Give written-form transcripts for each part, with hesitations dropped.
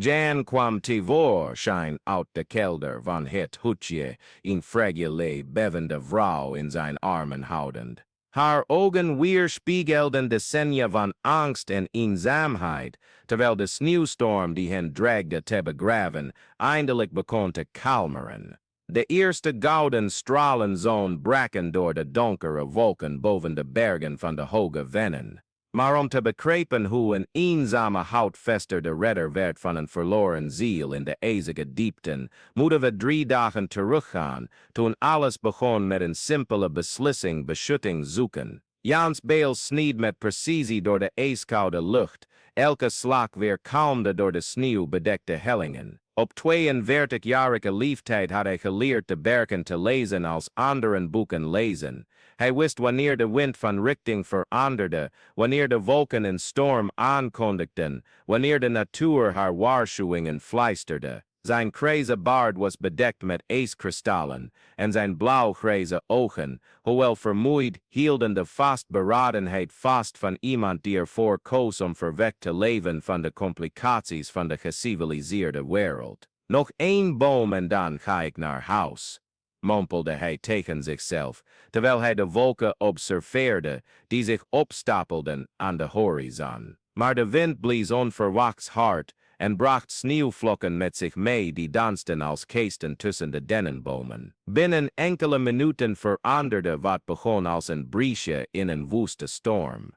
Jan kwam tevoorschijn uit de kelder van het hutje, in fragile bevende vrouw in zijn armen houdend. Haar ogen weerspiegelden decennia van angst en eenzaamheid, terwijl de sneeuwstorm die hen dreigde te begraven, eindelijk begon te kalmeren. De eerste gouden stralen zon braken door de donkere wolken boven de bergen van de hoge vennen. Maar om te begrijpen hoe een eenzame houtvester de redder werd van een verloren ziel in de ijzige diepten, moeten we 3 dagen teruggaan, toen alles begon met een simpele beslissing beschutting zoeken. Jans beel sneed met precisie door de ijskoude lucht, elke slag weerkalmde door de sneeuwbedekte hellingen. Op 42-jarige leeftijd had hij geleerd de bergen te lezen als anderen boeken lezen. Hij wist wanneer de wind van richting veranderde, wanneer de wolken een storm aankondigden, wanneer de natuur haar waarschuwingen fluisterde. Zijn grijze baard was bedekt met ijskristallen, en zijn blauwgrijze ogen, hoewel vermoeid, hielden de vastberadenheid vast van iemand die ervoor koos om verwekt te leven van de complicaties van de geciviliseerde wereld. Nog 1 boom en dan ga ik naar huis, mompelde hij tegen zichzelf, terwijl hij de wolken observeerde die zich opstapelden aan de horizon. Maar de wind blies onverwachts hard en bracht sneeuwvlokken met zich mee die dansten als geesten tussen de dennenbomen. Binnen enkele minuten veranderde wat begon als een briesje in een woeste storm.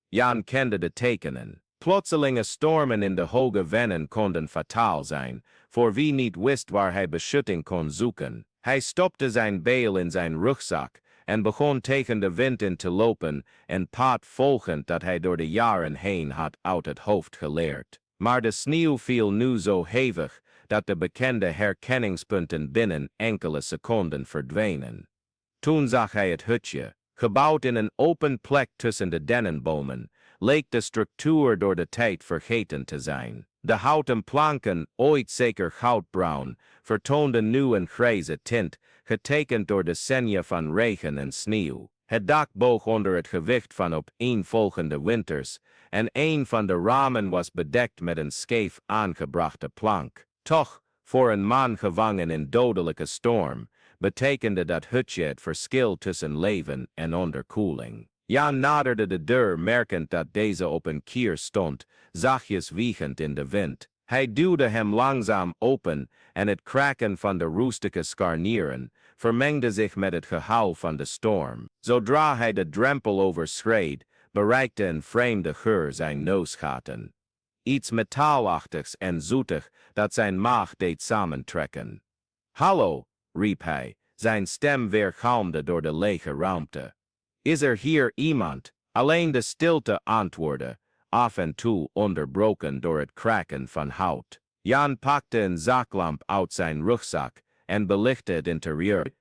Jan kende de tekenen. Plotselinge stormen in de hoge vennen konden fataal zijn, voor wie niet wist waar hij beschutting kon zoeken. Hij stopte zijn beel in zijn rugzak en begon tegen de wind in te lopen, een pad volgend dat hij door de jaren heen had uit het hoofd geleerd. Maar de sneeuw viel nu zo hevig dat de bekende herkenningspunten binnen enkele seconden verdwenen. Toen zag hij het hutje, gebouwd in een open plek tussen de dennenbomen, leek de structuur door de tijd vergeten te zijn. De houten planken, ooit zeker goudbruin, vertoonden nu een grijze tint, getekend door decennia van regen en sneeuw. Het dak boog onder het gewicht van opeenvolgende winters, en een van de ramen was bedekt met een scheef aangebrachte plank. Toch, voor een man gevangen in dodelijke storm, betekende dat hutje het verschil tussen leven en onderkoeling. Jan naderde de deur merkend dat deze op een kier stond, zachtjes wiegend in de wind. Hij duwde hem langzaam open en het kraken van de roestige scharnieren vermengde zich met het gehuil van de storm. Zodra hij de drempel overschreed, bereikte een vreemde geur zijn neusgaten. Iets metaalachtigs en zoetig dat zijn maag deed samentrekken. Hallo, riep hij, zijn stem weergalmde door de lege ruimte. Is er hier iemand? Alleen de stilte antwoordde, af en toe onderbroken door het kraken van hout. Jan pakte een zaklamp uit zijn rugzak en belichtte het interieur.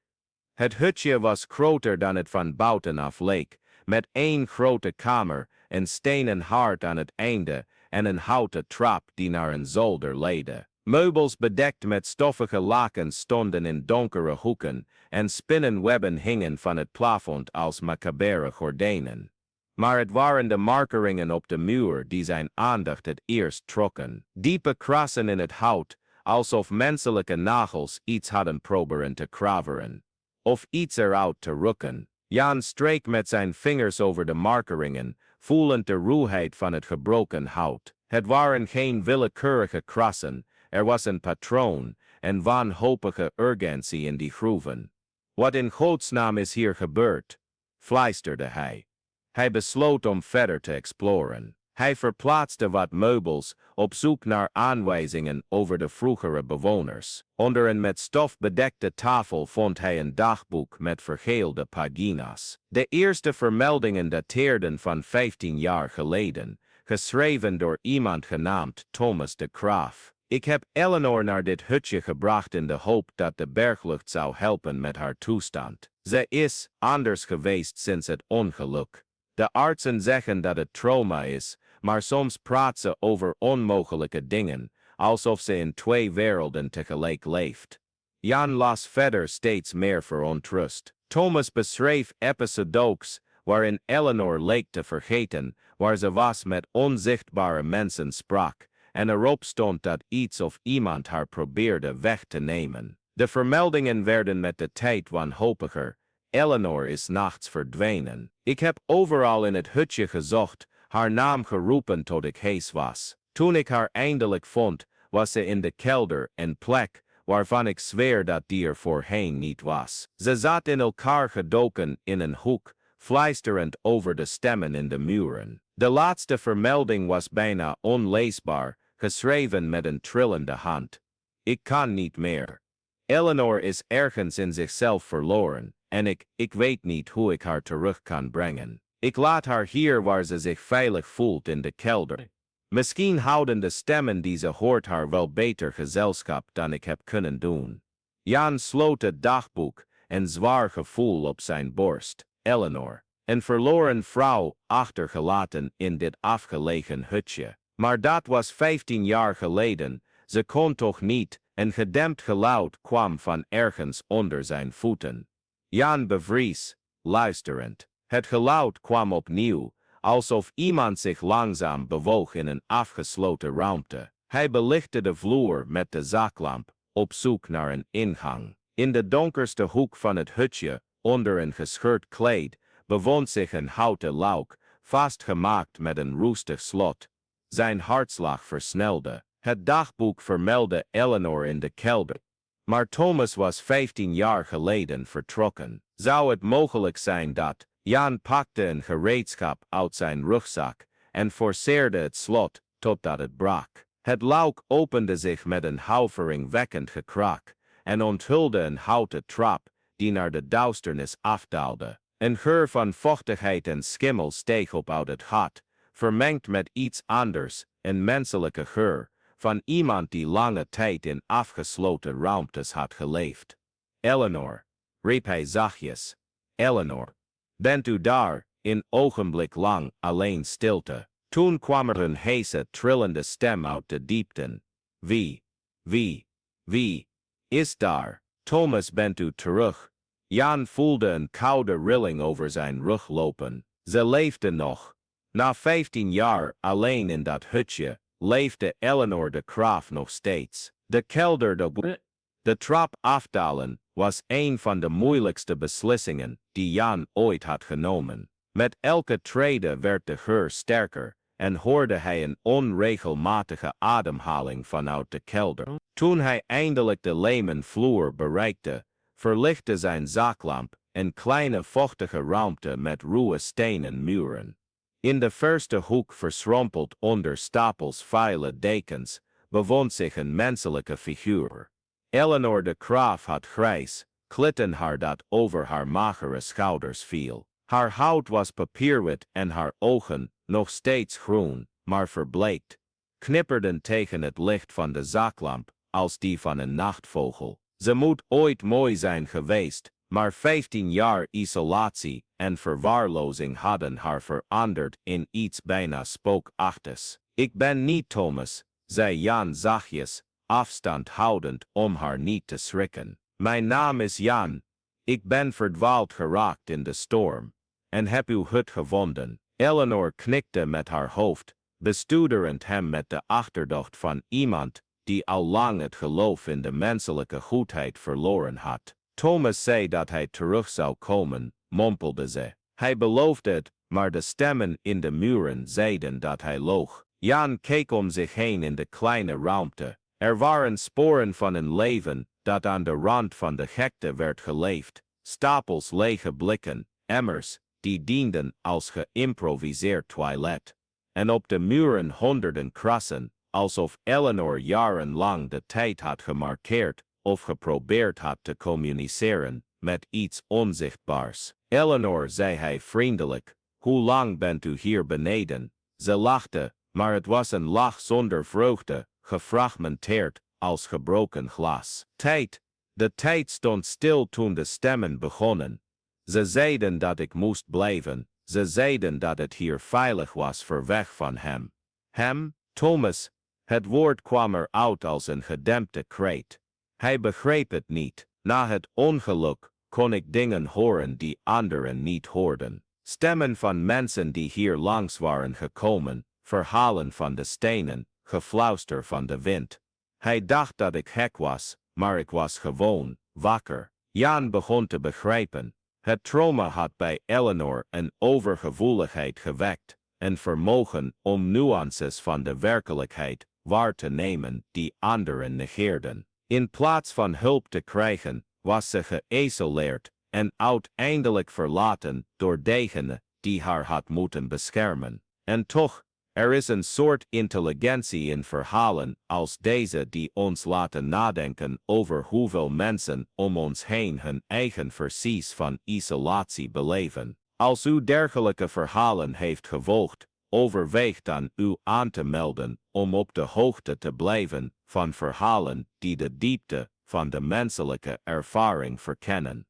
Het hutje was groter dan het van buitenaf leek, met 1 grote kamer, een stenen hart aan het einde en een houten trap die naar een zolder leidde. Meubels bedekt met stoffige lakens stonden in donkere hoeken en spinnenwebben hingen van het plafond als macabere gordijnen. Maar het waren de markeringen op de muur die zijn aandacht het eerst trokken. Diepe krassen in het hout, alsof menselijke nagels iets hadden proberen te kraveren. Of iets eruit te rukken. Jan streek met zijn vingers over de markeringen, voelend de ruwheid van het gebroken hout. Het waren geen willekeurige krassen, er was een patroon, en wanhopige urgentie in die groeven. Wat in godsnaam is hier gebeurd? Fluisterde hij. Hij besloot om verder te exploren. Hij verplaatste wat meubels, op zoek naar aanwijzingen over de vroegere bewoners. Onder een met stof bedekte tafel vond hij een dagboek met vergeelde pagina's. De eerste vermeldingen dateerden van 15 jaar geleden, geschreven door iemand genaamd Thomas de Graaf. Ik heb Eleanor naar dit hutje gebracht in de hoop dat de berglucht zou helpen met haar toestand. Ze is anders geweest sinds het ongeluk. De artsen zeggen dat het trauma is, maar soms praat ze over onmogelijke dingen, alsof ze in 2 werelden tegelijk leeft. Jan las verder steeds meer verontrust. Thomas beschreef episodes waarin Eleanor leek te vergeten waar ze was met onzichtbare mensen sprak, en erop stond dat iets of iemand haar probeerde weg te nemen. De vermeldingen werden met de tijd wanhopiger. Eleanor is nachts verdwenen. Ik heb overal in het hutje gezocht, haar naam geroepen tot ik hees was. Toen ik haar eindelijk vond, was ze in de kelder, een plek waarvan ik zweer dat die er voorheen niet was. Ze zat in elkaar gedoken in een hoek, fluisterend over de stemmen in de muren. De laatste vermelding was bijna onleesbaar, geschreven met een trillende hand. Ik kan niet meer. Eleanor is ergens in zichzelf verloren, en ik weet niet hoe ik haar terug kan brengen. Ik laat haar hier waar ze zich veilig voelt in de kelder. Misschien houden de stemmen die ze hoort haar wel beter gezelschap dan ik heb kunnen doen. Jan sloot het dagboek, een zwaar gevoel op zijn borst. Eleanor, een verloren vrouw, achtergelaten in dit afgelegen hutje. Maar dat was 15 jaar geleden, ze kon toch niet. Een gedempt geluid kwam van ergens onder zijn voeten. Jan bevries, luisterend. Het geluid kwam opnieuw, alsof iemand zich langzaam bewoog in een afgesloten ruimte. Hij belichtte de vloer met de zaklamp, op zoek naar een ingang. In de donkerste hoek van het hutje, onder een gescheurd kleed, bevond zich een houten luik, vastgemaakt met een roestig slot. Zijn hartslag versnelde. Het dagboek vermeldde Eleanor in de kelder. Maar Thomas was 15 jaar geleden vertrokken. Zou het mogelijk zijn dat Jan pakte een gereedschap uit zijn rugzak en forceerde het slot totdat het brak. Het luik opende zich met een huiveringwekkend gekrak en onthulde een houten trap die naar de duisternis afdaalde. Een geur van vochtigheid en schimmel steeg op uit het gat, vermengd met iets anders, een menselijke geur, van iemand die lange tijd in afgesloten ruimtes had geleefd. Eleanor, riep hij zachtjes. Eleanor, bent u daar? In ogenblik lang alleen stilte. Toen kwam er een heese, trillende stem uit de diepten. Wie is daar? Thomas, bent u terug? Jan voelde een koude rilling over zijn rug lopen. Ze leefde nog. Na 15 jaar alleen in dat hutje, leefde Eleanor de Graaf nog steeds. De kelder, de trap afdalen, was een van de moeilijkste beslissingen die Jan ooit had genomen. Met elke trede werd de geur sterker en hoorde hij een onregelmatige ademhaling vanuit de kelder. Toen hij eindelijk de lemen vloer bereikte, verlichtte zijn zaklamp een kleine vochtige ruimte met ruwe stenen muren. In de verste hoek, verschrompeld onder stapels vuile dekens, bevond zich een menselijke figuur. Eleanor de Graaf had grijs, klitten haar dat over haar magere schouders viel. Haar huid was papierwit en haar ogen, nog steeds groen, maar verbleekt, knipperden tegen het licht van de zaklamp, als die van een nachtvogel. Ze moet ooit mooi zijn geweest, maar 15 jaar isolatie en verwaarlozing hadden haar veranderd in iets bijna spookachtigs. Ik ben niet Thomas, zei Jan zachtjes, afstand houdend om haar niet te schrikken. Mijn naam is Jan. Ik ben verdwaald geraakt in de storm en heb uw hut gevonden. Eleanor knikte met haar hoofd, bestuderend hem met de achterdocht van iemand die al lang het geloof in de menselijke goedheid verloren had. Thomas zei dat hij terug zou komen, mompelde ze. Hij beloofde het, maar de stemmen in de muren zeiden dat hij loog. Jan keek om zich heen in de kleine ruimte. Er waren sporen van een leven dat aan de rand van de gekte werd geleefd. Stapels lege blikken, emmers, die dienden als geïmproviseerd toilet. En op de muren honderden krassen, alsof Eleanor jarenlang de tijd had gemarkeerd of geprobeerd had te communiceren met iets onzichtbaars. Eleanor, zei hij vriendelijk, hoe lang bent u hier beneden? Ze lachte, maar het was een lach zonder vreugde, gefragmenteerd als gebroken glas. De tijd stond stil toen de stemmen begonnen. Ze zeiden dat ik moest blijven, ze zeiden dat het hier veilig was ver weg van hem. Hem, Thomas, het woord kwam eruit als een gedempte kreet. Hij begreep het niet. Na het ongeluk kon ik dingen horen die anderen niet hoorden. Stemmen van mensen die hier langs waren gekomen, verhalen van de stenen, gefluister van de wind. Hij dacht dat ik gek was, maar ik was gewoon wakker. Jan begon te begrijpen. Het trauma had bij Eleanor een overgevoeligheid gewekt, een vermogen om nuances van de werkelijkheid waar te nemen die anderen negeerden. In plaats van hulp te krijgen, was ze geïsoleerd en uiteindelijk verlaten door degene die haar had moeten beschermen. En toch, er is een soort intelligentie in verhalen als deze die ons laten nadenken over hoeveel mensen om ons heen hun eigen verlies van isolatie beleven. Als u dergelijke verhalen heeft gevolgd, overweeg dan u aan te melden om op de hoogte te blijven van verhalen die de diepte van de menselijke ervaring verkennen.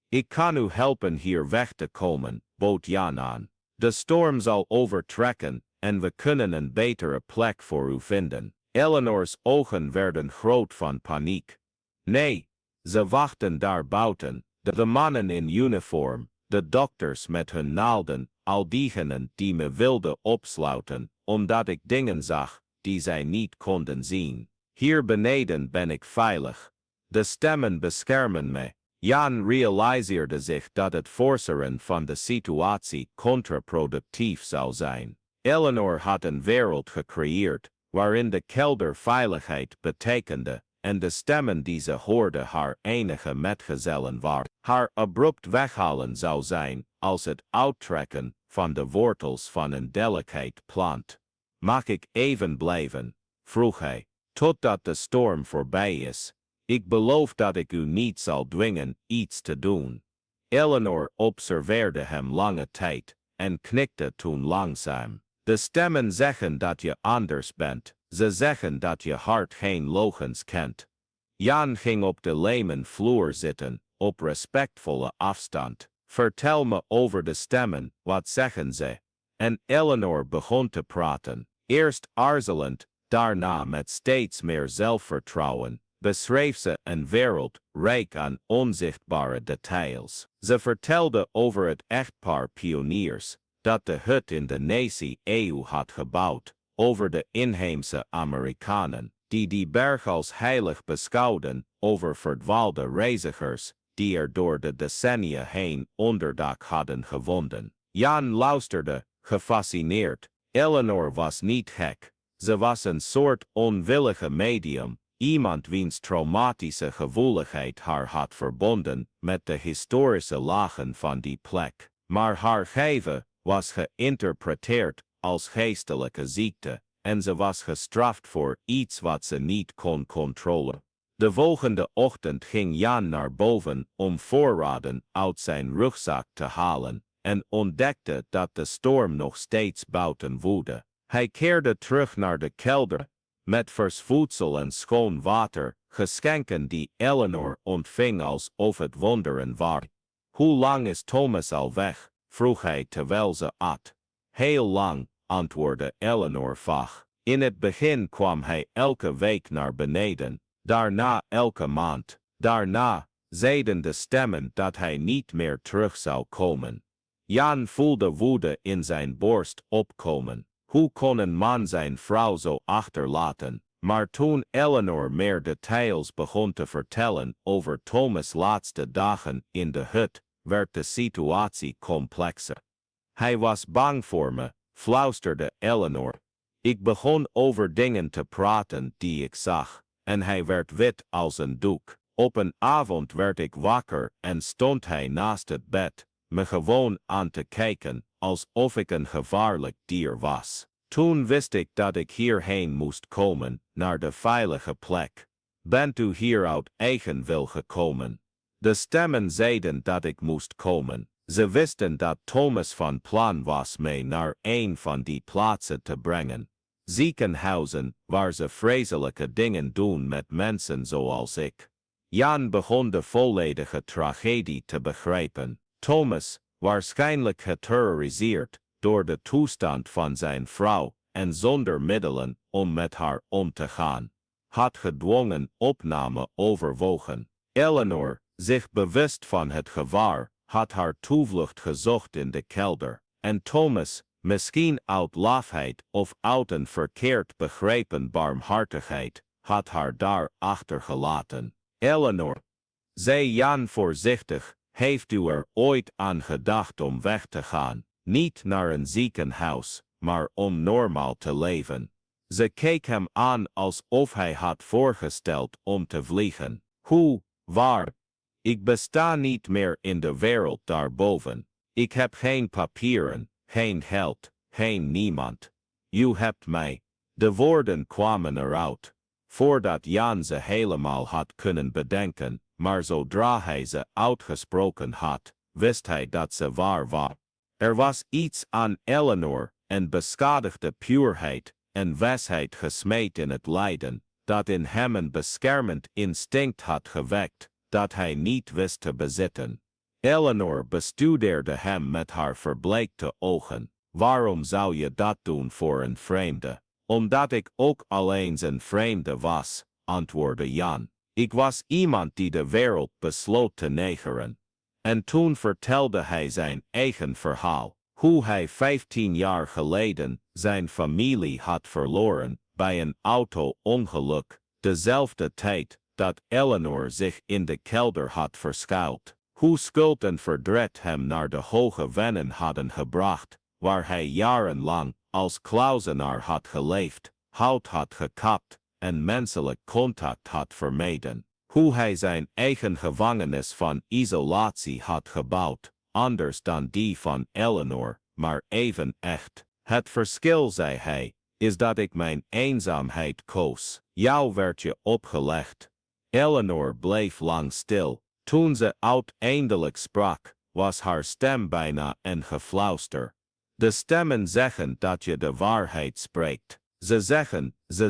Ik kan u helpen hier weg te komen, bood Jan aan. De storm zal overtrekken en we kunnen een betere plek voor u vinden. Eleanor's ogen werden groot van paniek. Nee, ze wachten daar buiten, de mannen in uniform, de dokters met hun naalden, al diegenen die me wilden opsluiten, omdat ik dingen zag die zij niet konden zien. Hier beneden ben ik veilig. De stemmen beschermen me. Jan realiseerde zich dat het forceren van de situatie contraproductief zou zijn. Eleanor had een wereld gecreëerd, waarin de kelder veiligheid betekende, en de stemmen die ze hoorde haar enige metgezellen waren. Haar abrupt weghalen zou zijn, als het uittrekken van de wortels van een delicate plant. Mag ik even blijven? Vroeg hij, totdat de storm voorbij is. Ik beloof dat ik u niet zal dwingen iets te doen. Eleanor observeerde hem lange tijd en knikte toen langzaam. De stemmen zeggen dat je anders bent. Ze zeggen dat je hart geen logens kent. Jan ging op de lemen vloer zitten, op respectvolle afstand. Vertel me over de stemmen, wat zeggen ze? En Eleanor begon te praten, eerst aarzelend, daarna met steeds meer zelfvertrouwen. Beschreef ze een wereld rijk aan onzichtbare details. Ze vertelde over het echtpaar pioniers dat de hut in de 19e eeuw had gebouwd, over de inheemse Amerikanen die berg als heilig beschouwden, over verdwaalde reizigers die er door de decennia heen onderdak hadden gevonden. Jan luisterde, gefascineerd. Eleanor was niet gek. Ze was een soort onwillige medium. Iemand wiens traumatische gevoeligheid haar had verbonden met de historische lagen van die plek. Maar haar geven was geïnterpreteerd als geestelijke ziekte, en ze was gestraft voor iets wat ze niet kon controleren. De volgende ochtend ging Jan naar boven om voorraden uit zijn rugzak te halen, en ontdekte dat de storm nog steeds buiten woedde. Hij keerde terug naar de kelder, met vers voedsel en schoon water, geschenken die Eleanor ontving alsof het wonderen waren. Hoe lang is Thomas al weg? Vroeg hij terwijl ze at. Heel lang, antwoordde Eleanor vaag. In het begin kwam hij elke week naar beneden, daarna elke maand. Daarna zeiden de stemmen dat hij niet meer terug zou komen. Jan voelde woede in zijn borst opkomen. Hoe kon een man zijn vrouw zo achterlaten? Maar toen Eleanor meer details begon te vertellen over Thomas' laatste dagen in de hut, werd de situatie complexer. Hij was bang voor me, fluisterde Eleanor. Ik begon over dingen te praten die ik zag, en hij werd wit als een doek. Op een avond werd ik wakker en stond hij naast het bed, me gewoon aan te kijken, alsof ik een gevaarlijk dier was. Toen wist ik dat ik hierheen moest komen, naar de veilige plek. Bent u hier uit eigen wil gekomen? De stemmen zeiden dat ik moest komen. Ze wisten dat Thomas van plan was mij naar een van die plaatsen te brengen. Ziekenhuizen, waar ze vreselijke dingen doen met mensen zoals ik. Jan begon de volledige tragedie te begrijpen. Thomas, waarschijnlijk geterroriseerd door de toestand van zijn vrouw en zonder middelen om met haar om te gaan, had gedwongen opname overwogen. Eleanor, zich bewust van het gevaar, had haar toevlucht gezocht in de kelder, en Thomas, misschien uit lafheid of uit een verkeerd begrepen barmhartigheid, had haar daar achtergelaten. Eleanor, zei Jan voorzichtig, heeft u er ooit aan gedacht om weg te gaan? Niet naar een ziekenhuis, maar om normaal te leven. Ze keek hem aan alsof hij had voorgesteld om te vliegen. Hoe, waar? Ik besta niet meer in de wereld daarboven. Ik heb geen papieren, geen geld, geen niemand. U hebt mij. De woorden kwamen eruit, voordat Jan ze helemaal had kunnen bedenken, maar zodra hij ze uitgesproken had, wist hij dat ze waar waren. Er was iets aan Eleanor, en beschadigde puurheid en wijsheid gesmeed in het lijden, dat in hem een beschermend instinct had gewekt, dat hij niet wist te bezitten. Eleanor bestudeerde hem met haar verbleekte ogen. Waarom zou je dat doen voor een vreemde? Omdat ik ook al eens een vreemde was, antwoordde Jan. Ik was iemand die de wereld besloot te negeren. En toen vertelde hij zijn eigen verhaal, hoe hij 15 jaar geleden zijn familie had verloren bij een auto-ongeluk, dezelfde tijd dat Eleanor zich in de kelder had verschuild. Hoe schuld en verdriet hem naar de hoge wennen hadden gebracht, waar hij jarenlang als kluizenaar had geleefd, hout had gekapt en menselijk contact had vermeden. Hoe hij zijn eigen gevangenis van isolatie had gebouwd, anders dan die van Eleanor, maar even echt. Het verschil, zei hij, is dat ik mijn eenzaamheid koos. Jou werd je opgelegd. Eleanor bleef lang stil. Toen ze uiteindelijk sprak, was haar stem bijna een gefluister. De stemmen zeggen dat je de waarheid spreekt. Ze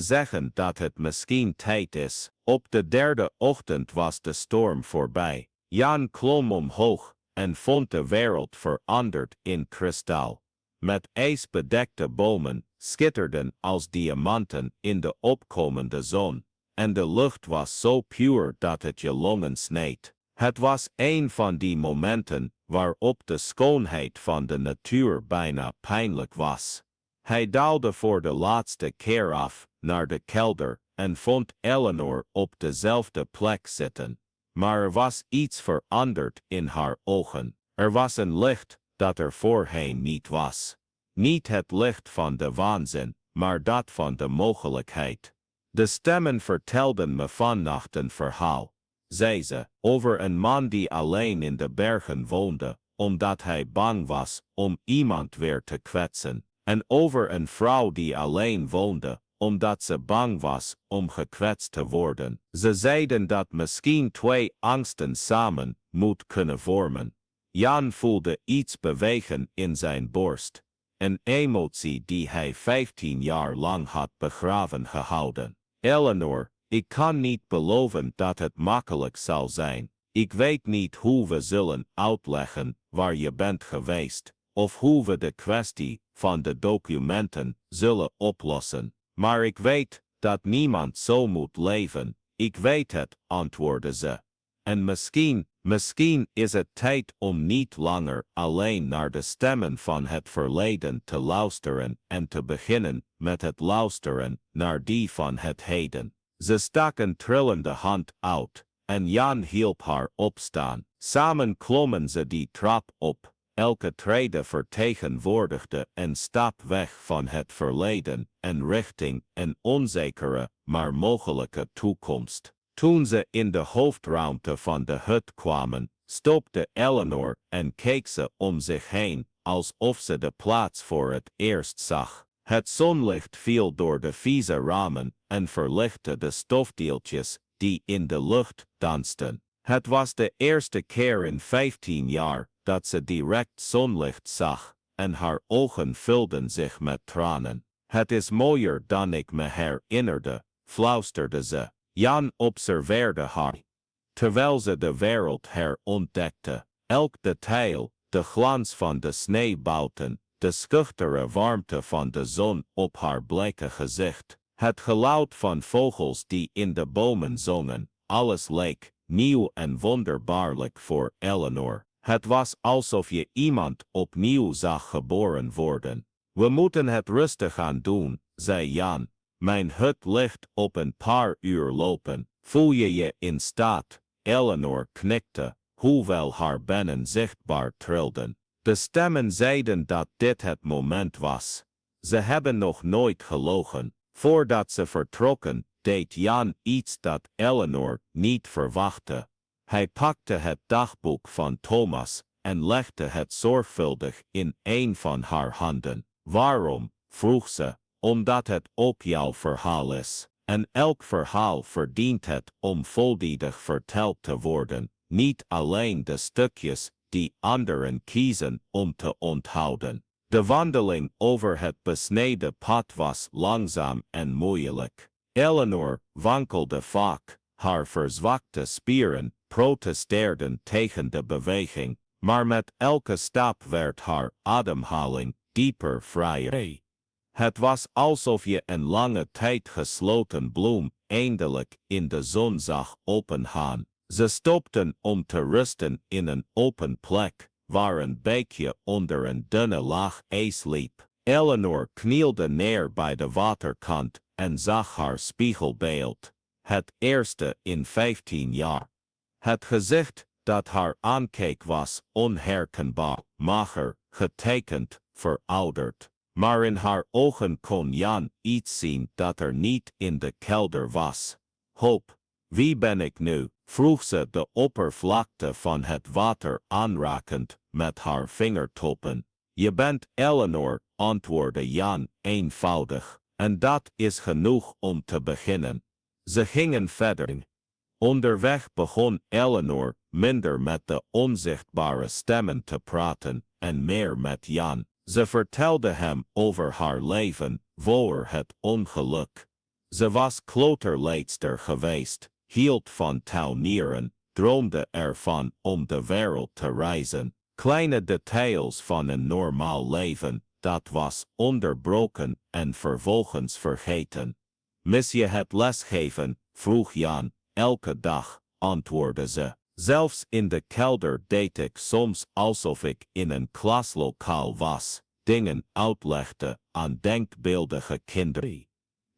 zeggen dat het misschien tijd is. Op de derde ochtend was de storm voorbij. Jan klom omhoog en vond de wereld veranderd in kristal. Met ijs bedekte bomen schitterden als diamanten in de opkomende zon, en de lucht was zo puur dat het je longen sneed. Het was een van die momenten waarop de schoonheid van de natuur bijna pijnlijk was. Hij daalde voor de laatste keer af naar de kelder en vond Eleanor op dezelfde plek zitten. Maar er was iets veranderd in haar ogen. Er was een licht dat er voorheen niet was. Niet het licht van de waanzin, maar dat van de mogelijkheid. De stemmen vertelden me vannacht een verhaal, zei ze, over een man die alleen in de bergen woonde, omdat hij bang was om iemand weer te kwetsen. En over een vrouw die alleen woonde, omdat ze bang was om gekwetst te worden. Ze zeiden dat misschien twee angsten samen moed kunnen vormen. Jan voelde iets bewegen in zijn borst. Een emotie die hij 15 jaar lang had begraven gehouden. Eleanor, ik kan niet beloven dat het makkelijk zal zijn. Ik weet niet hoe we zullen uitleggen waar je bent geweest, of hoe we de kwestie van de documenten zullen oplossen. Maar ik weet dat niemand zo moet leven. Ik weet het, antwoordde ze. En misschien is het tijd om niet langer alleen naar de stemmen van het verleden te luisteren en te beginnen met het luisteren naar die van het heden. Ze stak een trillende hand uit, en Jan hielp haar opstaan. Samen klommen ze die trap op. Elke trede vertegenwoordigde een stap weg van het verleden en richting een onzekere, maar mogelijke toekomst. Toen ze in de hoofdruimte van de hut kwamen, stopte Eleanor en keek ze om zich heen, alsof ze de plaats voor het eerst zag. Het zonlicht viel door de vieze ramen en verlichtte de stofdeeltjes die in de lucht dansten. Het was de eerste keer in 15 jaar dat ze direct zonlicht zag, en haar ogen vulden zich met tranen. Het is mooier dan ik me herinnerde, fluisterde ze. Jan observeerde haar, terwijl ze de wereld herontdekte. Elk detail, de glans van de sneeuwbouten, de schuchtere warmte van de zon op haar bleke gezicht, het geluid van vogels die in de bomen zongen, alles leek nieuw en wonderbaarlijk voor Eleanor. Het was alsof je iemand opnieuw zag geboren worden. We moeten het rustig aan doen, zei Jan. Mijn hut ligt op een paar uur lopen. Voel je je in staat? Eleanor knikte, hoewel haar benen zichtbaar trilden. De stemmen zeiden dat dit het moment was. Ze hebben nog nooit gelogen. Voordat ze vertrokken, deed Jan iets dat Eleanor niet verwachtte. Hij pakte het dagboek van Thomas en legde het zorgvuldig in een van haar handen. Waarom? Vroeg ze. Omdat het ook jouw verhaal is. En elk verhaal verdient het om volledig verteld te worden, niet alleen de stukjes die anderen kiezen om te onthouden. De wandeling over het besneden pad was langzaam en moeilijk. Eleanor wankelde vaak, haar verzwakte spieren protesteerden tegen de beweging, maar met elke stap werd haar ademhaling dieper vrijer. Het was alsof je een lange tijd gesloten bloem eindelijk in de zon zag opengaan. Ze stopten om te rusten in een open plek, waar een beekje onder een dunne laag ijs liep. Eleanor knielde neer bij de waterkant en zag haar spiegelbeeld. Het eerste in 15 jaar. Het gezicht dat haar aankeek was onherkenbaar, mager, getekend, verouderd. Maar in haar ogen kon Jan iets zien dat er niet in de kelder was. Hoop, wie ben ik nu? Vroeg ze de oppervlakte van het water aanrakend met haar vingertoppen. Je bent Eleanor, antwoordde Jan eenvoudig, en dat is genoeg om te beginnen. Ze gingen verder. Onderweg begon Eleanor minder met de onzichtbare stemmen te praten en meer met Jan. Ze vertelde hem over haar leven voor het ongeluk. Ze was kleuterleidster geweest, hield van tuinieren, droomde ervan om de wereld te reizen. Kleine details van een normaal leven, dat was onderbroken en vervolgens vergeten. Mis je het lesgeven? Vroeg Jan. Elke dag, antwoordde ze. Zelfs in de kelder deed ik soms alsof ik in een klaslokaal was, dingen uitlegde aan denkbeeldige kinderen.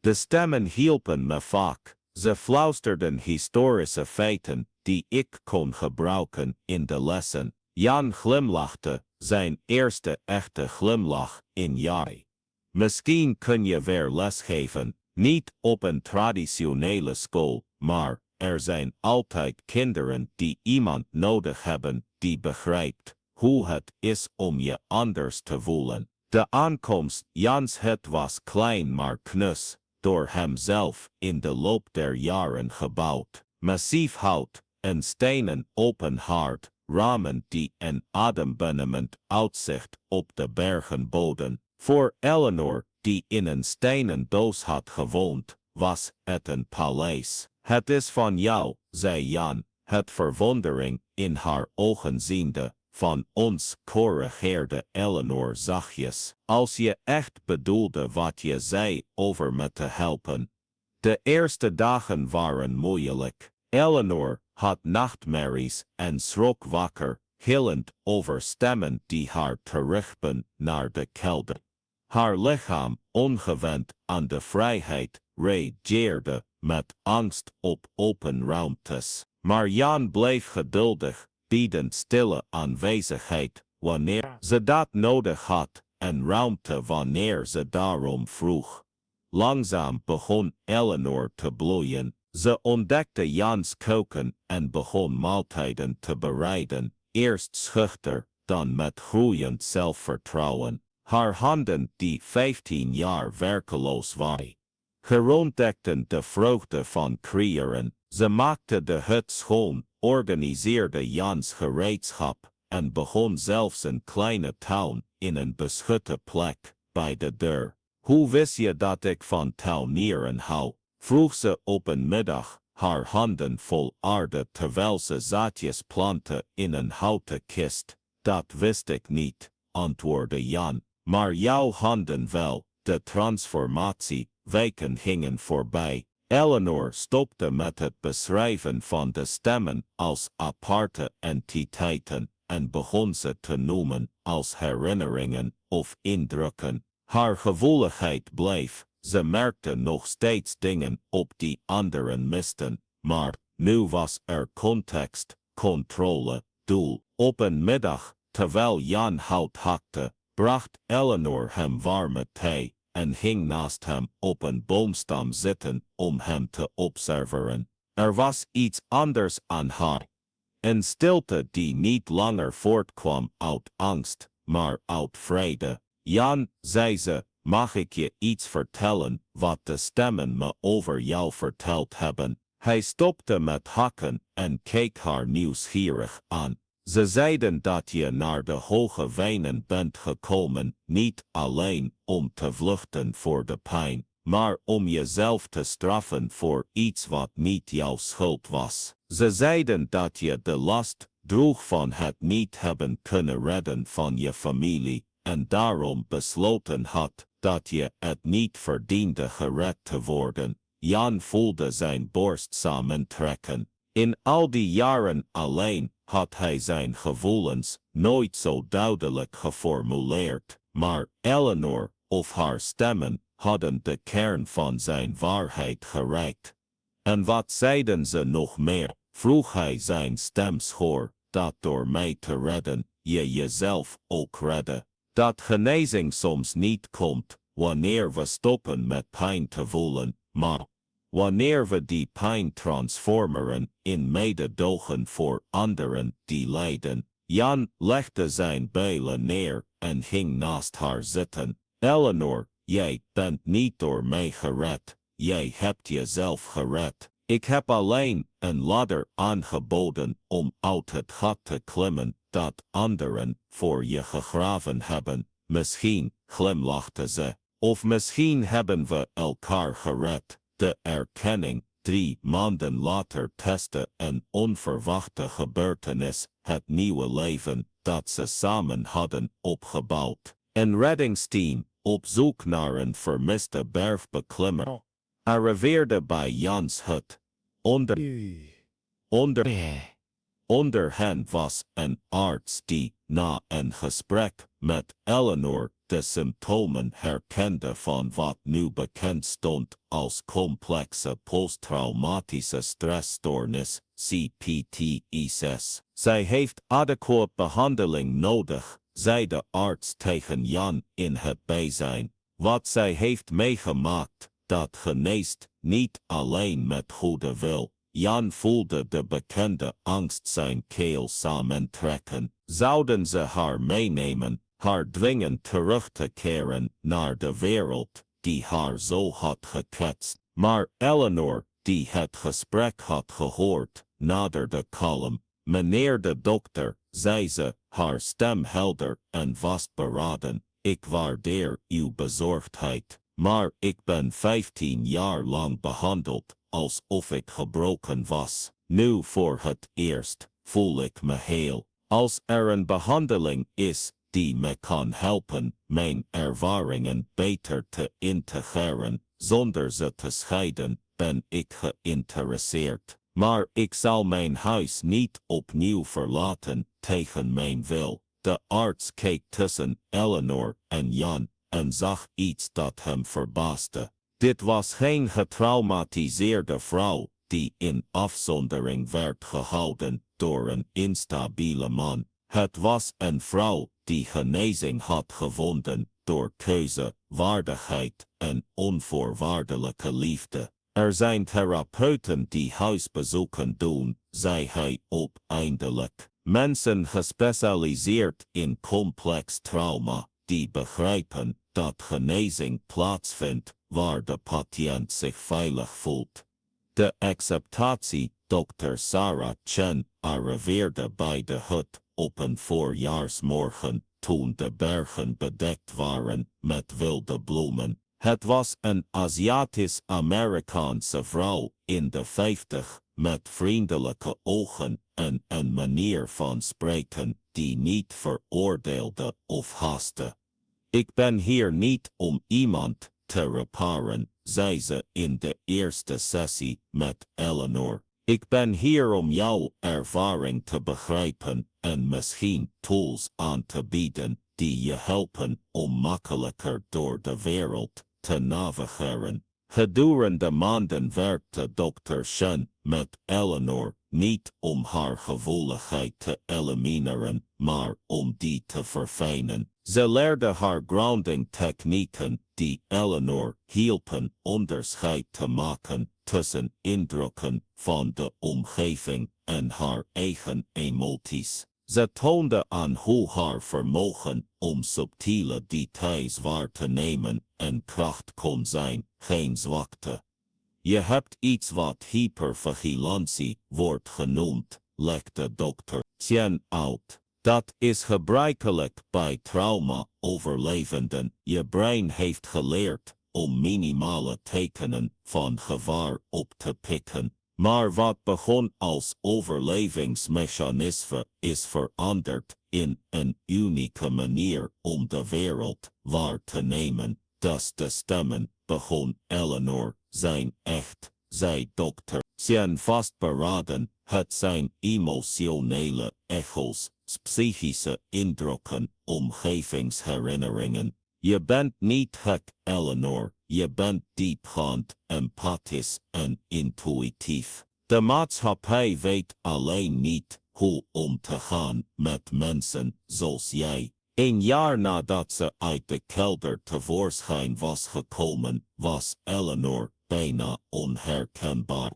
De stemmen hielpen me vaak, ze fluisterden historische feiten die ik kon gebruiken in de lessen. Jan glimlachte, zijn eerste echte glimlach in jaren. Misschien kun je weer lesgeven, niet op een traditionele school, maar er zijn altijd kinderen die iemand nodig hebben die begrijpt hoe het is om je anders te voelen. De aankomst Jans hut was klein maar knus, door hemzelf in de loop der jaren gebouwd. Massief hout, een stenen open haard, ramen die een adembenemend uitzicht op de bergen boden. Voor Eleanor, die in een stenen doos had gewoond, was het een paleis. Het is van jou, zei Jan, het verwondering in haar ogen ziende. Van ons, corrigeerde Eleanor zachtjes, als je echt bedoelde wat je zei over me te helpen. De eerste dagen waren moeilijk. Eleanor had nachtmerries en schrok wakker, gillend over stemmen die haar terugben naar de kelder. Haar lichaam, ongewend aan de vrijheid, reageerde met angst op open ruimtes. Maar Jan bleef geduldig, biedend stille aanwezigheid wanneer ze dat nodig had en ruimte wanneer ze daarom vroeg. Langzaam begon Eleanor te bloeien. Ze ontdekte Jans keuken en begon maaltijden te bereiden, eerst schuchter, dan met groeiend zelfvertrouwen. Haar handen, die 15 jaar werkeloos waren, gerontdekten de vreugde van creëren. Ze maakte de hut schoon, organiseerde Jans gereedschap en begon zelfs een kleine tuin in een beschutte plek bij de deur. Hoe wist je dat ik van tuinieren hou? Vroeg ze op een middag, haar handen vol aarde terwijl ze zaadjes plantte in een houten kist. Dat wist ik niet, antwoordde Jan, maar jouw handen wel. De transformatie, weken gingen voorbij. Eleanor stopte met het beschrijven van de stemmen als aparte entiteiten en begon ze te noemen als herinneringen of indrukken. Haar gevoeligheid bleef, ze merkte nog steeds dingen op die anderen misten, maar nu was er context, controle, doel. Op een middag, terwijl Jan hout hakte, bracht Eleanor hem warme thee en ging naast hem op een boomstam zitten om hem te observeren. Er was iets anders aan haar. Een stilte die niet langer voortkwam uit angst, maar uit vrede. Jan, zei ze, mag ik je iets vertellen wat de stemmen me over jou verteld hebben? Hij stopte met hakken en keek haar nieuwsgierig aan. Ze zeiden dat je naar de hoge wijnen bent gekomen, niet alleen om te vluchten voor de pijn, maar om jezelf te straffen voor iets wat niet jouw schuld was. Ze zeiden dat je de last droeg van het niet hebben kunnen redden van je familie, en daarom besloten had dat je het niet verdiende gered te worden. Jan voelde zijn borst samentrekken. In al die jaren alleen had hij zijn gevoelens nooit zo duidelijk geformuleerd, maar Eleanor of haar stemmen hadden de kern van zijn waarheid gereikt. En wat zeiden ze nog meer? Vroeg hij zijn stem schor, dat door mij te redden, je jezelf ook redde. Dat genezing soms niet komt, wanneer we stoppen met pijn te voelen, maar wanneer we die pijn transformeren in mededogen voor anderen die lijden. Jan legde zijn bijlen neer en ging naast haar zitten. Eleanor, jij bent niet door mij gered, jij hebt jezelf gered. Ik heb alleen een ladder aangeboden om uit het gat te klimmen dat anderen voor je gegraven hebben. Misschien, glimlachte ze, of misschien hebben we elkaar gered. De erkenning, 3 maanden later testte een onverwachte gebeurtenis het nieuwe leven dat ze samen hadden opgebouwd. Een reddingsteam, op zoek naar een vermiste bergbeklimmer, arriveerde bij Jans hut. Onder hen was een arts die, na een gesprek met Eleanor, de symptomen herkende van wat nu bekend stond als complexe posttraumatische stressstoornis, CPTSS. Zij heeft adequate behandeling nodig, zei de arts tegen Jan in het bijzijn. Wat zij heeft meegemaakt, dat geneest niet alleen met goede wil. Jan voelde de bekende angst zijn keel samentrekken. Zouden ze haar meenemen, haar dwingen terug te keren naar de wereld die haar zo had gekwetst? Maar Eleanor, die het gesprek had gehoord, naderde kalm. Meneer de dokter, zei ze, haar stem helder en vastberaden. Ik waardeer uw bezorgdheid, maar ik ben 15 jaar lang behandeld alsof ik gebroken was. Nu voor het eerst voel ik me heel. Als er een behandeling is die me kan helpen mijn ervaringen beter te integreren, zonder ze te scheiden, ben ik geïnteresseerd. Maar ik zal mijn huis niet opnieuw verlaten tegen mijn wil. De arts keek tussen Eleanor en Jan en zag iets dat hem verbaasde. Dit was geen getraumatiseerde vrouw die in afzondering werd gehouden door een instabiele man. Het was een vrouw die genezing had gevonden door keuze, waardigheid en onvoorwaardelijke liefde. Er zijn therapeuten die huisbezoeken doen, zei hij uiteindelijk. Mensen gespecialiseerd in complex trauma, die begrijpen dat genezing plaatsvindt waar de patiënt zich veilig voelt. De acceptatie, Dr. Sarah Chen, arriveerde bij de hut op een voorjaarsmorgen toen de bergen bedekt waren met wilde bloemen. Het was een Aziatisch-Amerikaanse vrouw in de 50 met vriendelijke ogen en een manier van spreken die niet veroordeelde of haastte. Ik ben hier niet om iemand te reparen, zei ze in de eerste sessie met Eleanor. Ik ben hier om jouw ervaring te begrijpen en misschien tools aan te bieden die je helpen om makkelijker door de wereld te navigeren. Gedurende maanden werkte Dr. Shen met Eleanor niet om haar gevoeligheid te elimineren, maar om die te verfijnen. Ze leerde haar grounding technieken die Eleanor hielpen onderscheid te maken tussen indrukken van de omgeving en haar eigen emoties. Ze toonde aan hoe haar vermogen om subtiele details waar te nemen en kracht kon zijn, geen zwakte. Je hebt iets wat hypervigilantie wordt genoemd, legde Dr. Chen uit. Dat is gebruikelijk bij trauma-overlevenden. Je brein heeft geleerd om minimale tekenen van gevaar op te pikken. Maar wat begon als overlevingsmechanisme is veranderd in een unieke manier om de wereld waar te nemen. Dus de stemmen begon Eleanor zijn echt, zei Dr. Chen vastberaden. Het zijn emotionele echo's, psychische indrukken, omgevingsherinneringen. Je bent niet gek, Eleanor. Je bent diepgaand, empathisch en intuïtief. De maatschappij weet alleen niet hoe om te gaan met mensen zoals jij. 1 jaar nadat ze uit de kelder tevoorschijn was gekomen, was Eleanor bijna onherkenbaar.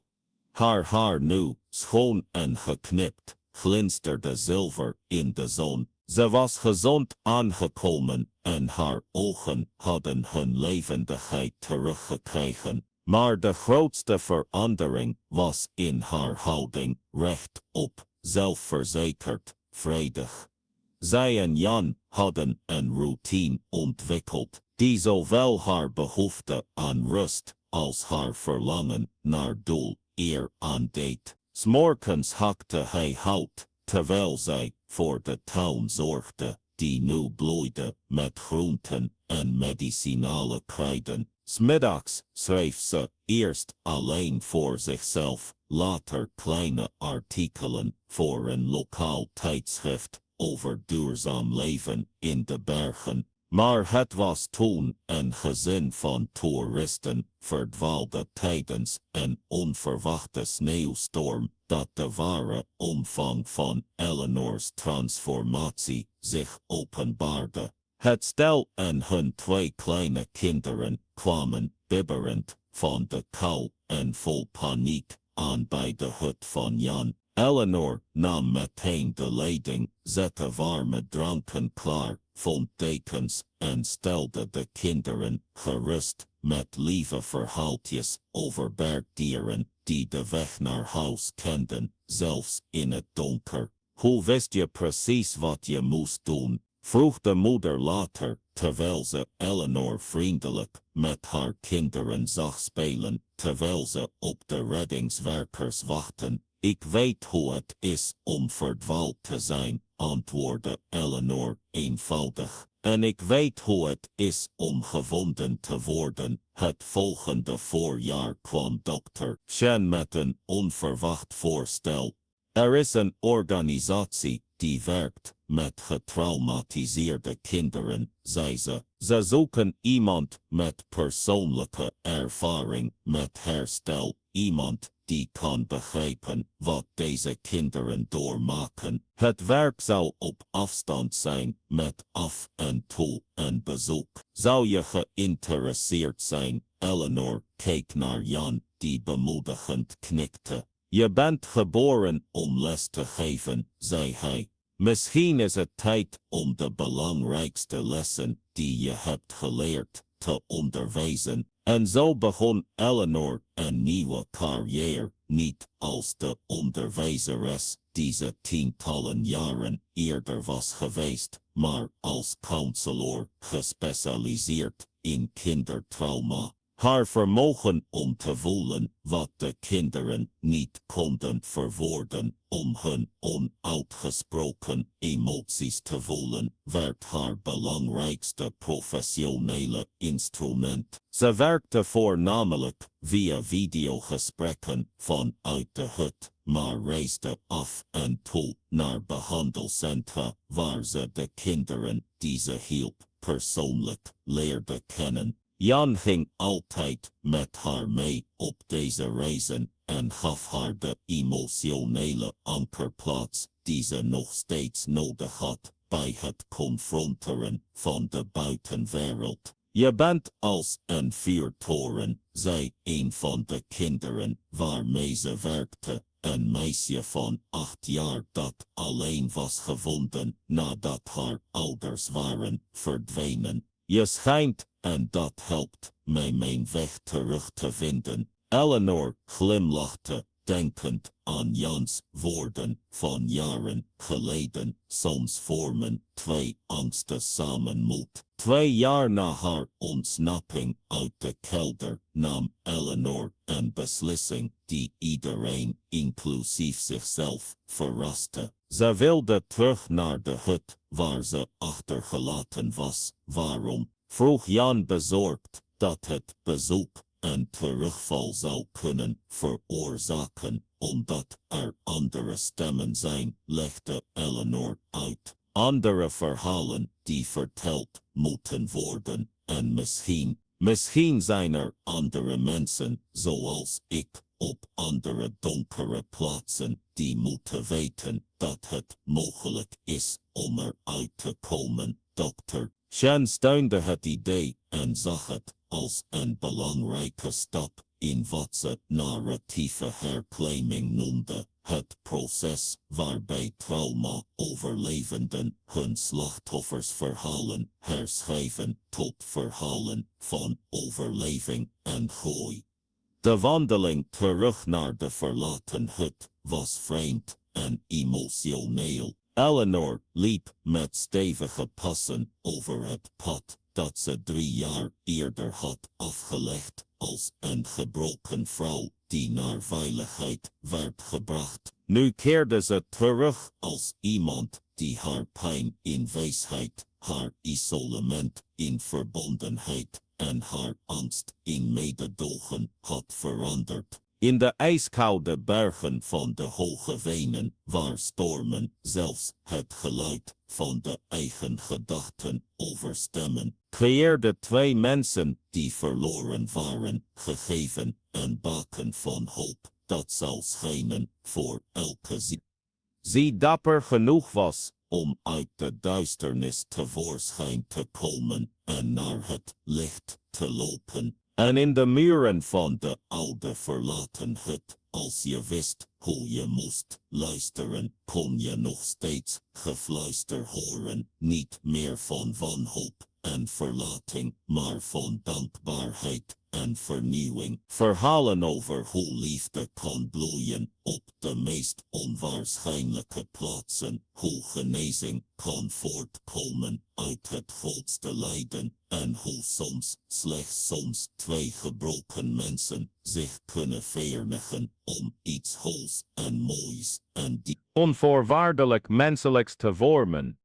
Haar haar nu, schoon en geknipt, glinsterde zilver in de zon. Ze was gezond aangekomen en haar ogen hadden hun levendigheid teruggekregen. Maar de grootste verandering was in haar houding, rechtop, zelfverzekerd, vredig. Zij en Jan hadden een routine ontwikkeld, die zowel haar behoefte aan rust als haar verlangen naar doel eer aandeed. 's Morgens hakte hij hout, terwijl zij voor de tuin zorgde, die nu bloeide met groenten en medicinale kruiden. 's Middags schreef ze eerst alleen voor zichzelf, later kleine artikelen voor een lokaal tijdschrift over duurzaam leven in de bergen. Maar het was toen een gezin van toeristen verdwaalde tijdens een onverwachte sneeuwstorm dat de ware omvang van Eleanor's transformatie zich openbaarde. Het stel en hun 2 kleine kinderen kwamen bibberend van de kou en vol paniek aan bij de hut van Jan. Eleanor nam meteen de leiding, zette warme dranken klaar, vond dekens en stelde de kinderen gerust met lieve verhaaltjes over bergdieren die de weg naar huis kenden, zelfs in het donker. Hoe wist je precies wat je moest doen? Vroeg de moeder later, terwijl ze Eleanor vriendelijk met haar kinderen zag spelen, terwijl ze op de reddingswerkers wachten. Ik weet hoe het is om verdwaald te zijn, antwoordde Eleanor eenvoudig. En ik weet hoe het is om gevonden te worden. Het volgende voorjaar kwam Dr. Chen met een onverwacht voorstel. Er is een organisatie die werkt met getraumatiseerde kinderen, zei ze. Ze zoeken iemand met persoonlijke ervaring met herstel, iemand die kan begrijpen wat deze kinderen doormaken. Het werk zou op afstand zijn, met af en toe een bezoek. Zou je geïnteresseerd zijn? Eleanor keek naar Jan, die bemoedigend knikte. Je bent geboren om les te geven, zei hij. Misschien is het tijd om de belangrijkste lessen die je hebt geleerd te onderwijzen. En zo begon Eleanor een nieuwe carrière, niet als de onderwijzeres die ze tientallen jaren eerder was geweest, maar als counselor gespecialiseerd in kindertrauma. Haar vermogen om te voelen wat de kinderen niet konden verwoorden, om hun onuitgesproken emoties te voelen, werd haar belangrijkste professionele instrument. Ze werkte voornamelijk via videogesprekken vanuit de hut, maar reisde af en toe naar behandelcentra, waar ze de kinderen die ze hielp persoonlijk leerde kennen. Jan ging altijd met haar mee op deze reizen en gaf haar de emotionele ankerplaats die ze nog steeds nodig had bij het confronteren van de buitenwereld. Je bent als een vuurtoren, zei een van de kinderen waarmee ze werkte, een meisje van 8 jaar dat alleen was gevonden nadat haar ouders waren verdwenen. Je schijnt en dat helpt mij mijn weg terug te vinden. Eleanor glimlachte, denkend aan Jans woorden van jaren geleden. Soms vormen 2 angsten samen moed. 2 jaar na haar ontsnapping uit de kelder nam Eleanor een beslissing die iedereen, inclusief zichzelf, verraste. Ze wilde terug naar de hut waar ze achtergelaten was. Waarom? Vroeg Jan bezorgd dat het bezoek een terugval zou kunnen veroorzaken, omdat er andere stemmen zijn, legde Eleanor uit. Andere verhalen die verteld moeten worden en misschien zijn er andere mensen, zoals ik, op andere donkere plaatsen die moeten weten dat het mogelijk is om eruit te komen, dokter. Shen steunde het idee en zag het als een belangrijke stap in wat ze narratieve herclaiming noemde. Het proces waarbij trauma-overlevenden hun slachtoffersverhalen herschrijven tot verhalen van overleving en groei. De wandeling terug naar de verlaten hut was vreemd en emotioneel. Eleanor liep met stevige passen over het pad dat ze 3 jaar eerder had afgelegd als een gebroken vrouw die naar veiligheid werd gebracht. Nu keerde ze terug als iemand die haar pijn in wijsheid, haar isolement in verbondenheid en haar angst in mededogen had veranderd. In de ijskoude bergen van de hoge venen, waar stormen zelfs het geluid van de eigen gedachten overstemmen, creëerden 2 mensen die verloren waren, gegeven een baken van hoop dat zou schijnen voor elke ziel. Die dapper genoeg was om uit de duisternis tevoorschijn te komen en naar het licht te lopen. En in de muren van de oude verlaten hut, als je wist hoe je moest luisteren, kon je nog steeds gefluister horen, niet meer van wanhoop en verlating, maar van dankbaarheid en vernieuwing. Verhalen over hoe liefde kan bloeien op de meest onwaarschijnlijke plaatsen, hoe genezing kan voortkomen uit het grootste lijden en hoe slechts soms 2 gebroken mensen zich kunnen verenigen om iets hols en moois en onvoorwaardelijk menselijks te vormen.